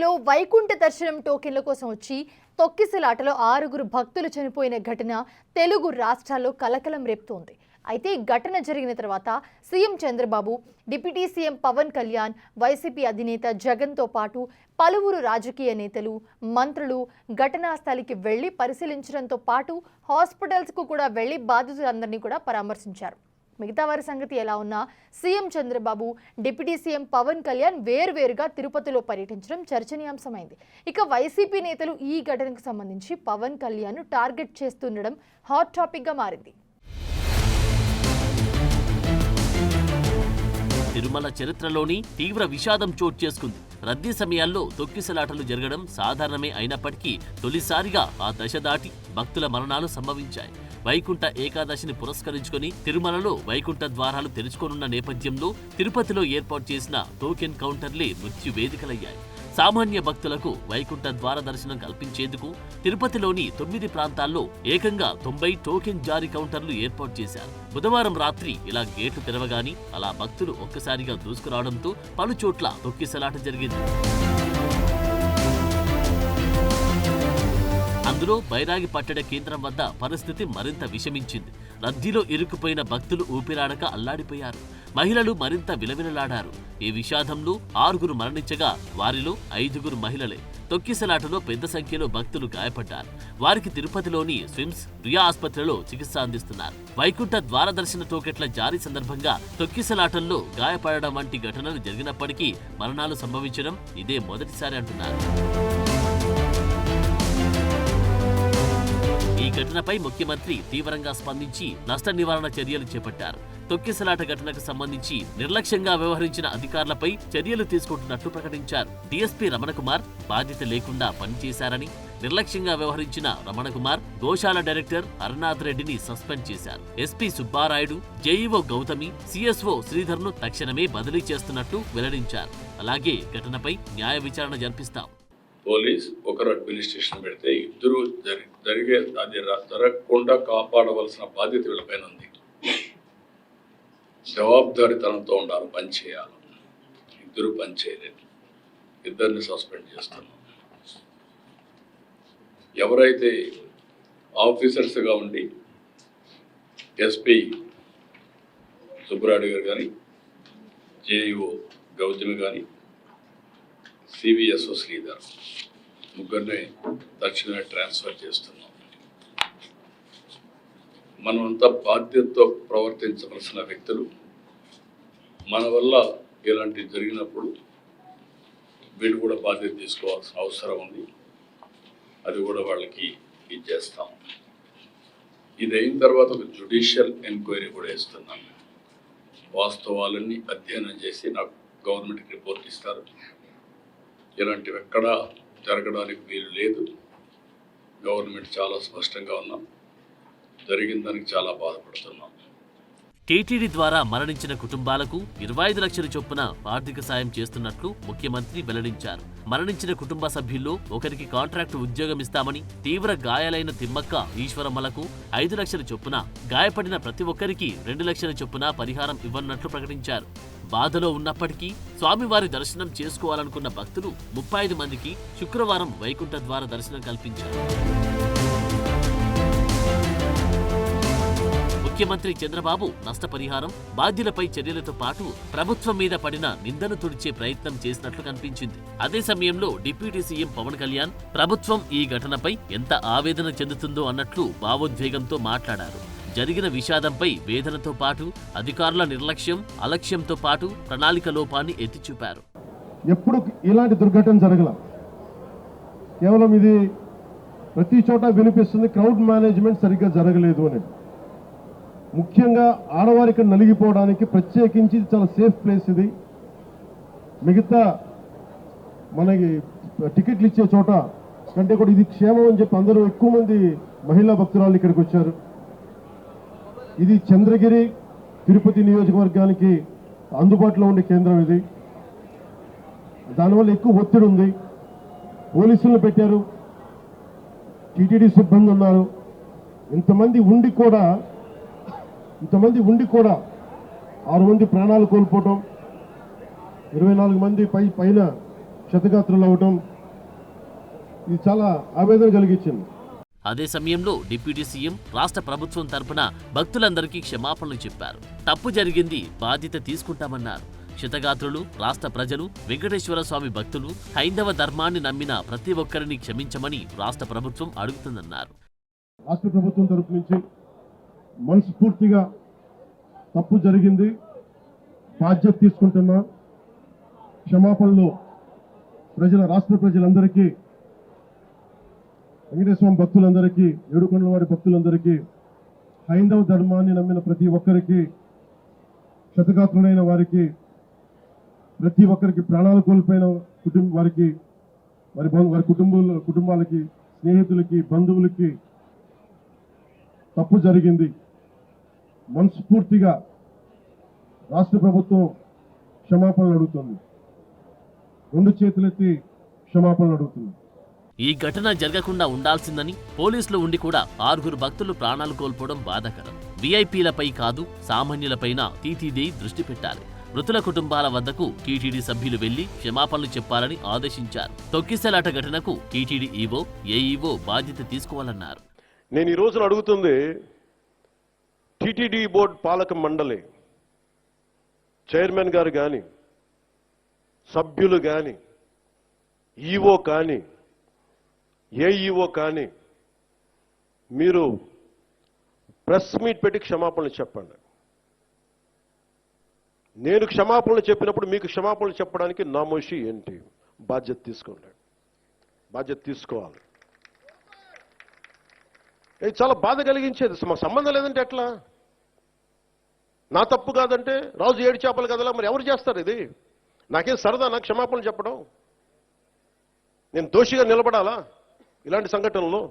తిరుపతిలో వైకుంఠ దర్శనం టోకెన్ల కోసం వచ్చి తొక్కిసలాటలో 6 భక్తులు చనిపోయిన ఘటన తెలుగు రాష్ట్రాల్లో కలకలం రేపుతోంది. అయితే ఈ ఘటన జరిగిన తర్వాత CM Chandrababu, deputy CM Pawan Kalyan, YCP అధినేత జగన్తో పాటు పలువురు రాజకీయ నేతలు, మంత్రులు ఘటనా స్థలికి వెళ్లి పరిశీలించడంతో పాటు హాస్పిటల్స్కు కూడా వెళ్లి బాధితులందరినీ కూడా పరామర్శించారు. మిగతా వారి సంగతి ఎలా ఉన్నా CM Chandrababu, deputy CM Pawan Kalyan వేర్వేరుగా తిరుపతిలో పర్యటించడం చర్చనీయాంశమైంది. ఇక వైసీపీ నేతలు ఈ ఘటనకు సంబంధించి పవన్ కళ్యాణ్ టార్గెట్ చేస్తుండడం హాట్ టాపిక్ గా మారింది. తిరుమల చరిత్రలోని తీవ్ర విషాదం చోటు చేసుకుంది. రద్దీ సమయాల్లో తొక్కిసలాటలు జరగడం సాధారణమే అయినప్పటికీ తొలిసారిగా ఆ దశ దాటి భక్తుల మరణాలు సంభవించాయి. వైకుంఠ ఏకాదశిని పురస్కరించుకొని తిరుమలలో వైకుంఠ ద్వారాలు తెరుచుకోనున్న నేపథ్యంలో తిరుపతిలో ఏర్పాటు చేసిన టోకెన్ కౌంటర్లే మృత్యు వేదికలయ్యాయి. సామాన్య భక్తులకు వైకుంఠ ద్వార దర్శనం కల్పించేందుకు తిరుపతిలోని 9 ప్రాంతాల్లో ఏకంగా 90 టోకెన్ జారీ కౌంటర్లు ఏర్పాటు చేశారు. బుధవారం రాత్రి ఇలా గేట్లు తెరవగాని అలా భక్తులు ఒక్కసారిగా దూసుకురావడంతో పలు చోట్ల తొక్కిసలాట జరిగింది. అందులో బైరాగి పట్టణ కేంద్రం వద్ద పరిస్థితి మరింత విషమించింది. రద్దీలో ఇరుక్కుపోయిన భక్తులు ఊపిరాడక అల్లాడిపోయారు. మహిళలు మరింత విలవిలలాడారు. ఈ విషాదంలో 6 మరణించగా వారిలో 5 మహిళలే. తొక్కిసలాటలో పెద్ద సంఖ్యలో భక్తులు గాయపడ్డారు. వారికి తిరుపతిలోని స్విమ్స్ రియా ఆసుపత్రిలో చికిత్స అందిస్తున్నారు. వైకుంఠ ద్వార దర్శన టోకెట్ల జారీ సందర్భంగా తొక్కిసలాటల్లో గాయపడడం వంటి ఘటనలు జరిగినప్పటికీ మరణాలు సంభవించడం ఇదే మొదటిసారి అంటున్నారు. ఈ ఘటనపై ముఖ్యమంత్రి తీవ్రంగా స్పందించి నష్ట నివారణ చర్యలు చేపట్టారు. తొక్కిసలాట ఘటనకు సంబంధించి నిర్లక్ష్యంగా వ్యవహరించిన అధికారులపై చర్యలు తీసుకుంటున్నట్లు ప్రకటించారు. డీఎస్పీ రమణకుమార్ బాధ్యత లేకుండా పనిచేశారని, నిర్లక్ష్యంగా వ్యవహరించిన రమణకుమార్ గోశాల డైరెక్టర్ హరనాథ్ రెడ్డిని సస్పెండ్ చేశారు. SP Subbarayudu, JEO Gautami, CSO శ్రీధర్ను తక్షణమే బదిలీ చేస్తున్నట్లు వెల్లడించారు. అలాగే ఘటనపై న్యాయ విచారణ జరిపిస్తాం. పోలీస్ ఒకరు అడ్మినిస్ట్రేషన్ పెడితే ఇద్దరు జరిగే అది జరగకుండా కాపాడవలసిన బాధ్యత వీళ్ళపైన ఉంది. జవాబుదారీతనంతో ఉండాలి, పని చేయాలి. ఇద్దరు పని చేయలేదు, ఇద్దరిని సస్పెండ్ చేస్తున్నాం. ఎవరైతే ఆఫీసర్స్గా ఉండి ఎస్పీ సుబ్బరాయుడు గారు కానీ, జేఈఓ గౌతమి కానీ, సివిఎస్ఓ శ్రీధర్ ముగ్గురిని తక్షణమే ట్రాన్స్ఫర్ చేస్తున్నాం. మనమంతా బాధ్యతతో ప్రవర్తించవలసిన వ్యక్తులు. మన వల్ల ఇలాంటివి జరిగినప్పుడు వీళ్ళు కూడా బాధ్యత తీసుకోవాల్సిన అవసరం ఉంది. అది కూడా వాళ్ళకి ఇచ్చేస్తాం. ఇది అయిన తర్వాత ఒక జ్యుడిషియల్ ఎంక్వైరీ కూడా ఇస్తున్నాం. వాస్తవాలన్నీ అధ్యయనం చేసి నాకు గవర్నమెంట్కి రిపోర్ట్ ఇస్తారు. ఇలాంటివి ఎక్కడా జరగడానికి వీలు లేదు. గవర్నమెంట్ చాలా స్పష్టంగా ఉన్నాం. జరిగిన దానికి చాలా బాధపడుతున్నాం. టీటీడీ ద్వారా మరణించిన కుటుంబాలకు 25 లక్షల చొప్పున ఆర్థిక సాయం చేస్తున్నట్లు ముఖ్యమంత్రి వెల్లడించారు. మరణించిన కుటుంబ సభ్యుల్లో ఒకరికి కాంట్రాక్టు ఉద్యోగం ఇస్తామని, తీవ్ర గాయాలైన తిమ్మక్క, ఈశ్వరమ్మలకు 5 లక్షల చొప్పున, గాయపడిన ప్రతి ఒక్కరికి 2 లక్షల చొప్పున పరిహారం ఇవ్వనున్నట్లు ప్రకటించారు. బాధలో ఉన్నప్పటికీ స్వామివారి దర్శనం చేసుకోవాలనుకున్న భక్తులు 35 మందికి శుక్రవారం వైకుంఠ ద్వార దర్శనం కల్పించారు. ముఖ్యమంత్రి చంద్రబాబు నష్టపరిహారం, బాధ్యులపై చర్యలతో పాటు ప్రభుత్వం మీద పడిన నిందను తుడిచే ప్రయత్నం చేసినట్లు కనిపించింది. అదే సమయంలో డిప్యూటీ సీఎం పవన్ కళ్యాణ్ ప్రభుత్వం ఈ ఘటనపై ఎంత ఆవేదన చెందుతుందో అన్నట్లు భావోద్వేగంతో మాట్లాడారు. జరిగిన విషాదంపై వేదనతో పాటు అధికారుల నిర్లక్ష్యం, అలక్ష్యంతో పాటు ప్రణాళిక లోపాన్ని ఎత్తిచూపారు. ఎప్పుడు ఇలాంటి దుర్ఘటన జరగల. కేవలం ఇది ప్రతి చోట వినిపిస్తుంది, క్రౌడ్ మేనేజ్మెంట్ సరిగ్గా జరగలేదు అని. ముఖ్యంగా ఆడవారికి నలిగిపోవడానికి ప్రత్యేకించి చాలా సేఫ్ ప్లేస్ ఇది. మిగతా మనకి టికెట్లు ఇచ్చే చోట కంటే కూడా ఇది క్షేమం అని చెప్పి అందరూ ఎక్కువ మంది మహిళా భక్తురాలు ఇక్కడికి వచ్చారు. ఇది చంద్రగిరి, తిరుపతి నియోజకవర్గానికి అందుబాటులో ఉండే కేంద్రం ఇది. దానివల్ల ఎక్కువ ఒత్తిడి ఉంది. పోలీసులను పెట్టారు, టీటీడీ సిబ్బంది ఉన్నారు. ఇంతమంది ఉండి కూడా 6 మంది ప్రాణాలు కోల్పోవటం, 24 మంది పైన క్షతగాత్రులు అవ్వటం, ఇది చాలా ఆవేదన కలిగించింది. అదే సమయంలో డిప్యూటీ సీఎం రాష్ట్ర ప్రభుత్వం తరపున భక్తులందరికీ క్షమాపణలు చెప్పారు. తప్పు జరిగింది, బాధ్యత తీసుకుంటామన్నారు. క్షతగాత్రులు, రాష్ట్ర ప్రజలు, వెంకటేశ్వర స్వామి భక్తులు, హైందవ ధర్మాన్ని నమ్మిన ప్రతి ఒక్కరిని క్షమించమని రాష్ట్ర ప్రభుత్వం అడుగుతుందన్నారు. రాష్ట్ర ప్రభుత్వం తరపు నుంచి మనస్ఫూర్తిగా తప్పు జరిగింది, బాధ్యత తీసుకుంటున్నా, క్షమాపణలు రాష్ట్ర ప్రజలందరికీ, వెంకటేశ్వర భక్తులందరికీ, ఏడుకొండల వారి భక్తులందరికీ, హైందవ ధర్మాన్ని నమ్మిన ప్రతి ఒక్కరికి, క్షతగాత్రులైన వారికి, ప్రతి ఒక్కరికి, ప్రాణాలు కోల్పోయిన వారికి, వారి కుటుంబాలకి, స్నేహితులకి, బంధువులకి తప్పు జరిగింది. మనస్ఫూర్తిగా రాష్ట్ర ప్రభుత్వం క్షమాపణలు అడుగుతుంది. 2 చేతులెత్తి క్షమాపణలు అడుగుతుంది. ఈ ఘటన జరగకుండా ఉండాల్సిందని పోలీసులు ఉండి కూడా 6 భక్తులు ప్రాణాలు కోల్పోవడం బాధాకరం. వీఐపీలపై కాదు, సామాన్యులపైన టీటీడీ దృష్టి పెట్టాలి. మృతుల కుటుంబాల వద్దకు టీటీడీ సభ్యులు వెళ్లి క్షమాపణలు చెప్పాలని ఆదేశించారు. తొక్కిసలాట ఘటనకు టీటీడీ ఈవో, ఏఈఓ బాధ్యత తీసుకోవాలన్నారు. నేను ఈ రోజున అడుగుతుంది టీటీడీ బోర్డు పాలక మండలి చైర్మన్ గారు కానీ, సభ్యులు కానీ, ఈవో కానీ, ఏఈఓ కానీ, మీరు ప్రెస్ మీట్ పెట్టి క్షమాపణలు చెప్పండి. నేను క్షమాపణలు చెప్పినప్పుడు మీకు క్షమాపణలు చెప్పడానికి నామోషి ఏంటి? బాధ్యత తీసుకోండి, బాధ్యత తీసుకోవాలి. ఇది చాలా బాధ కలిగించేది. మా సంబంధం లేదంటే ఎట్లా? నా తప్పు కాదంటే రాజు 7 చేపలు కదలా, మరి ఎవరు చేస్తారు ఇది? నాకేం సరదా నాకు క్షమాపణలు చెప్పడం? నేను దోషిగా నిలబడాలా ఇలాంటి సంఘటనలో?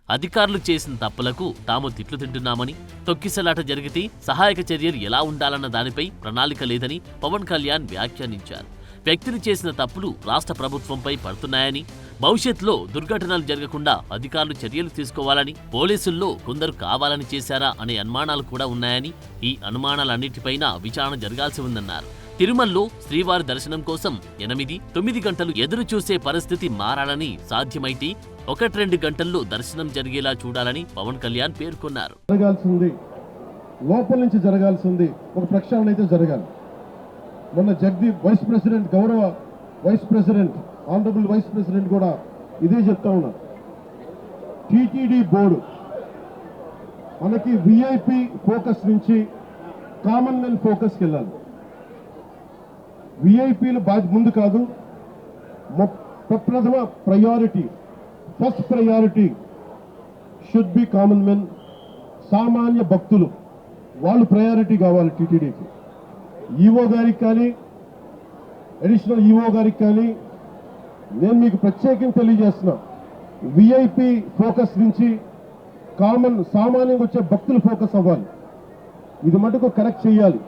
అధికారులు చేసిన తప్పులకు తాము తిట్లు తింటున్నామని, తొక్కిసలాట జరిగితే సహాయక చర్యలు ఎలా ఉండాలన్న దానిపై ప్రణాళిక లేదని పవన్ కళ్యాణ్ వ్యాఖ్యానించారు. వ్యక్తులు చేసిన తప్పులు రాష్ట్ర ప్రభుత్వంపై పడుతున్నాయని, భవిష్యత్తులో దుర్ఘటనలు జరగకుండా అధికారులు చర్యలు తీసుకోవాలని, పోలీసుల్లో కొందరు కావాలని చేశారా అనే అనుమానాలు కూడా ఉన్నాయని, ఈ అనుమానాలన్నిటిపైన విచారణ జరగాల్సి ఉందన్నారు. తిరుమలలో శ్రీవారి దర్శనం కోసం 8-9 గంటలు ఎదురు చూసే పరిస్థితి మారాలని, సాధ్యమైతే 1-2 గంటల్లో దర్శనం జరిగేలా చూడాలని పవన్ కళ్యాణ్ పేర్కొన్నారు. జరగాల్సింది లోపల నుంచి జరగాల్సింది ఒక ప్రక్షాళన అయితే జరగాలి. మొన్న వైస్ ప్రెసిడెంట్, గౌరవ vice president, honourable vice president కూడా ఇదే చెప్తా ఉన్నారు. టీటీడీ బోర్డు మనకి విఐపి ఫోకస్ నుంచి కామన్ మెన్ ఫోకస్కి వెళ్ళాలి. విఐపీలు ముందు కాదు, ప్రథమ priority, first priority should be common men, సామాన్య భక్తులు. వాళ్ళు ప్రయారిటీ కావాలి టీటీడీకి. ఈవో గారికి కానీ, అడిషనల్ ఈవో గారికి కానీ నేను మీకు ప్రత్యేకంగా తెలియజేస్తున్నా, విఐపి ఫోకస్ నుంచి సామాన్యంగా వచ్చే భక్తులు ఫోకస్ అవ్వాలి. ఇది మటుకు కరెక్ట్ చేయాలి.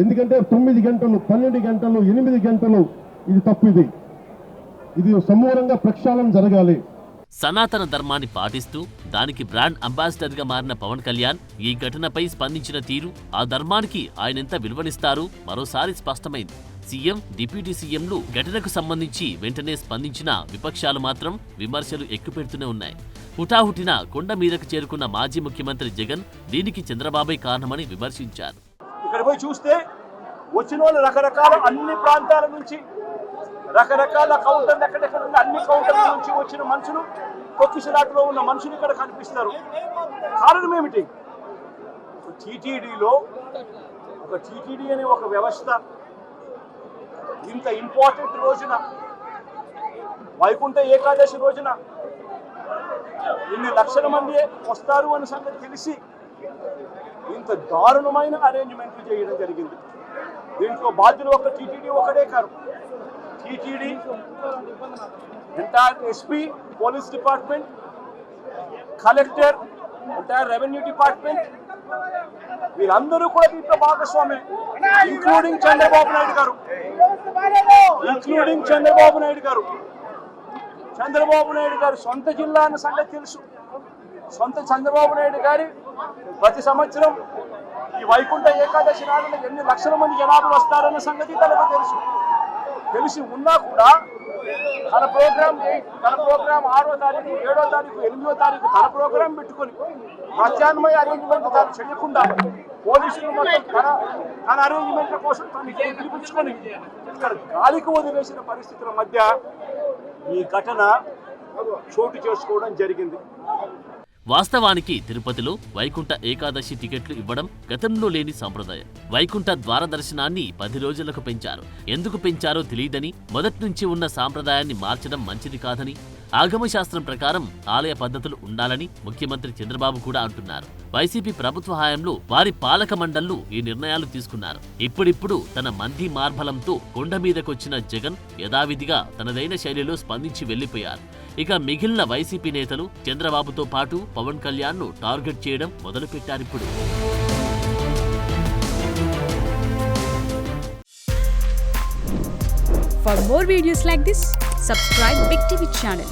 ఎందుకంటే 9 గంటలు, 12 గంటలు, 8 గంటలు ఇది తప్పు. ఇది సమూలంగా ప్రక్షాళన జరగాలి. సనాతన ధర్మాన్ని పాటిస్తూ దానికి బ్రాండ్ అంబాసిడర్గా మారిన పవన్ కళ్యాణ్ ఈ ఘటనపై స్పందించిన తీరు, ఆ ధర్మానికి ఆయనెంత విలువనిస్తారో మరోసారి స్పష్టమైంది. సీఎం, డిప్యూటీ సీఎంలు ఘటనకు సంబంధించి వెంటనే స్పందించిన విపక్షాలు మాత్రం విమర్శలు ఎక్కుపెడుతూనే ఉన్నాయి. హుటాహుటిన కొండ మీదకు చేరుకున్న మాజీ ముఖ్యమంత్రి జగన్ దీనికి చంద్రబాబే కారణమని విమర్శించారు. ఇక్కడ పోయి చూస్తే వచ్చిన వాళ్ళు రకరకాల అన్ని ప్రాంతాల నుంచి, రకరకాల కౌంటర్లు, ఎక్కడెక్కడ ఉన్న అన్ని కౌంటర్ల నుంచి వచ్చిన మనుషులు, తొక్కిసలాటలో ఉన్న మనుషులు ఇక్కడ కనిపిస్తారు. కారణం ఏమిటి? టీటీడీలో ఒక టీటీడీ అనే ఒక వ్యవస్థ ఇంత ఇంపార్టెంట్ రోజున, వైకుంఠ ఏకాదశి రోజున ఇన్ని లక్షల మంది వస్తారు అనే సంగతి తెలిసి ఇంత దారుణమైన అరేంజ్మెంట్లు చేయడం జరిగింది. దీంట్లో బాధ్యులు ఒక టీటీడీ ఒకటే కాదు, TTD, entire SP, police department, collector, entire revenue department, వీళ్ళందరూ కూడా దీంట్లో భాగస్వామే, ఇంక్లూడింగ్ చంద్రబాబు నాయుడు గారు. చంద్రబాబు నాయుడు గారు సొంత జిల్లా అన్న సంగతి తెలుసు. సొంత చంద్రబాబు నాయుడు గారి ప్రతి సంవత్సరం ఈ వైకుంఠ ఏకాదశి నాడున ఎన్ని లక్షల మంది జనాభా వస్తారన్న సంగతి తనకు తెలుసు. తెలిసి ఉన్నా కూడా తన ప్రోగ్రామ్ 6వ తారీఖు 7వ తారీఖు 8వ తారీఖు తన ప్రోగ్రాం పెట్టుకొని ప్రత్యామ్నాయ అరేంజ్మెంట్ తాను చేయకుండా పోలీసులు మొత్తం తన అరేంజ్మెంట్ల కోసం తను పిలిపించుకొని ఇక్కడ గాలికి వదిలేసిన పరిస్థితుల మధ్య ఈ ఘటన చోటు చేసుకోవడం జరిగింది. వాస్తవానికి తిరుపతిలో వైకుంఠ ఏకాదశి టికెట్లు ఇవ్వడం గతంలో లేని సంప్రదాయం. వైకుంఠ ద్వార దర్శనాన్ని 10 రోజులకు పెంచారు. ఎందుకు పెంచారో తెలియదని, మొదటి నుంచి ఉన్న సాంప్రదాయాన్ని మార్చడం మంచిది కాదని, ఆగమశాస్త్రం ప్రకారం ఆలయ పద్ధతులు ఉండాలని ముఖ్యమంత్రి చంద్రబాబు కూడా అంటున్నారు. వైసీపీ ప్రభుత్వ హయాంలో వారి పాలక మండళ్లు ఈ నిర్ణయాలు తీసుకున్నారు. ఇప్పుడిప్పుడు తన మంది మార్బలంతో కొండ మీదకొచ్చిన జగన్ యథావిధిగా తనదైన శైలిలో స్పందించి వెళ్లిపోయారు. ఇక మిగిలిన వైసీపీ నేతలు చంద్రబాబుతో పాటు పవన్ కళ్యాణ్ ను టార్గెట్ చేయడం మొదలుపెట్టారిప్పుడు. For more videos like this, subscribe Big TV channel.